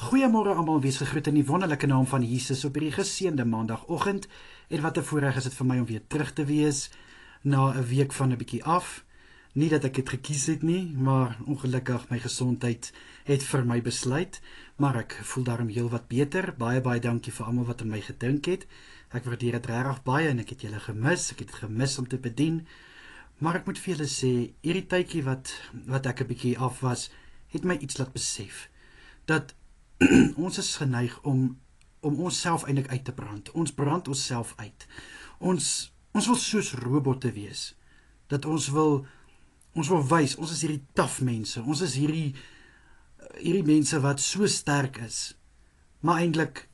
Goeiemôre almal, wees gegroet in die wonderlike naam van Jesus op hierdie geseënde maandagooggend. En wat 'n voorreg is dit vir my om weer terug te wees na 'n week van 'n bietjie af. Nie dat ek dit gekies het nie, maar ongelukkig my gesondheid het vir my besluit, maar ek voel daarom heelwat beter. Baie dankie vir almal wat aan my gedink het. Ek waardeer dit regtig baie en ek het julle gemis. Ek het gemis om te bedien. Maar ek moet vir julle sê, hierdie tydjie wat ek 'n bietjie af was, het my iets laat besef dat ons is geneig om onsself eintlik uit te brand. Ons brand onsself uit. Ons wil soos robotte wees. Dat ons wil wys, ons is hierdie taaf mense. Ons is hierdie mense wat so sterk is. Maar eintlik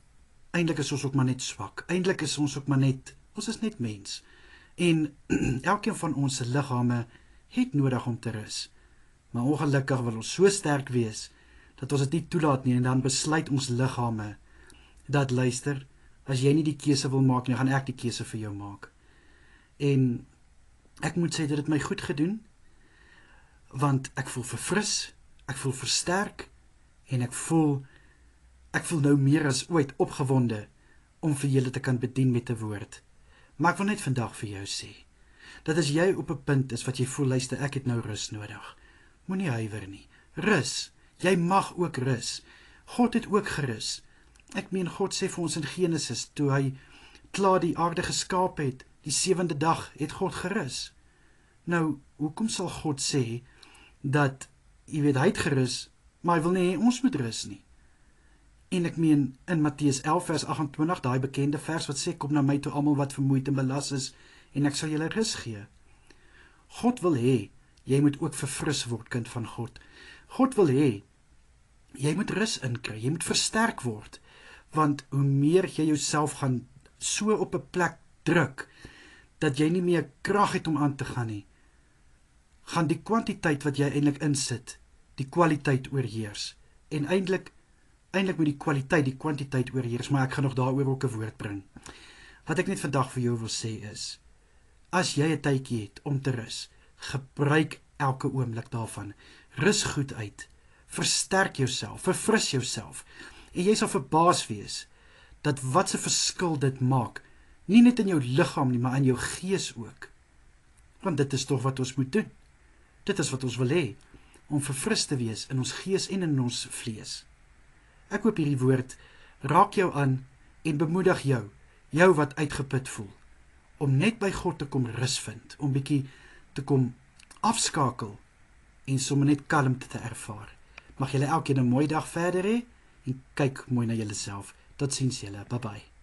is ons ook maar net swak. Eintlik is ons ook maar net, ons is net mens. En elkeen van ons se liggame het nodig om te rus. Maar ongelukkig wil ons so sterk wees dat ons dit nie toelaat nie, en dan besluit ons liggame dat, luister, as jy nie die keuse wil maak nie, gaan ek die keuse vir jou maak. En ek moet sê, dit het my goed gedoen, want ek voel verfris, ek voel versterk, en ek voel nou meer as ooit opgewonde om vir julle te kan bedien met 'n woord. Maar ek wil net vandag vir jou sê, dat as jy op 'n punt is wat jy voel, luister, ek het nou rus nodig, moenie huiwer nie, rus. Jy mag ook rus. God het ook gerus. Ek meen, God sê vir ons in Genesis, toe hy klaar die aarde geskaap het, die 7de dag het God gerus. Nou, hoekom sal God sê dat, jy weet, hy het gerus, maar hy wil nie hê ons moet rus nie? En ek meen, in Matteus 11 vers 28, daai bekende vers wat sê, kom na my toe almal wat vermoeid en belas is, en ek sal julle rus gee. God wil hê, jy moet ook verfris word, kind van God. God wil hê, jy moet rus inkry, jy moet versterk word, want hoe meer jy jouself gaan so op 'n plek druk, dat jy nie meer krag het om aan te gaan nie, gaan die kwantiteit wat jy eintlik insit, die kwaliteit oorheers. En eintlik moet die kwaliteit die kwantiteit oorheers, maar ek gaan nog daaroor ook 'n woord bring. Wat ek net vandag vir jou wil sê is, as jy 'n tydjie het om te rus, gebruik elke oomblik daarvan. Rus goed uit, versterk jouself, verfris jouself, en jy sal verbaas wees, dat wat 'n verskil dit maak, nie net in jou liggaam nie, maar in jou gees ook. Want dit is tog wat ons moet doen. Dit is wat ons wil hê, om verfris te wees in ons gees en in ons vlees. Ek hoop hierdie woord raak jou aan en bemoedig jou wat uitgeput voel, om net by God te kom rus vind, om bietjie te kom afskakel, en sommer net kalmte te ervaar. Mag julle elkeen 'n mooi dag verder hê, en kyk mooi na julleself. Totsiens julle, bye bye.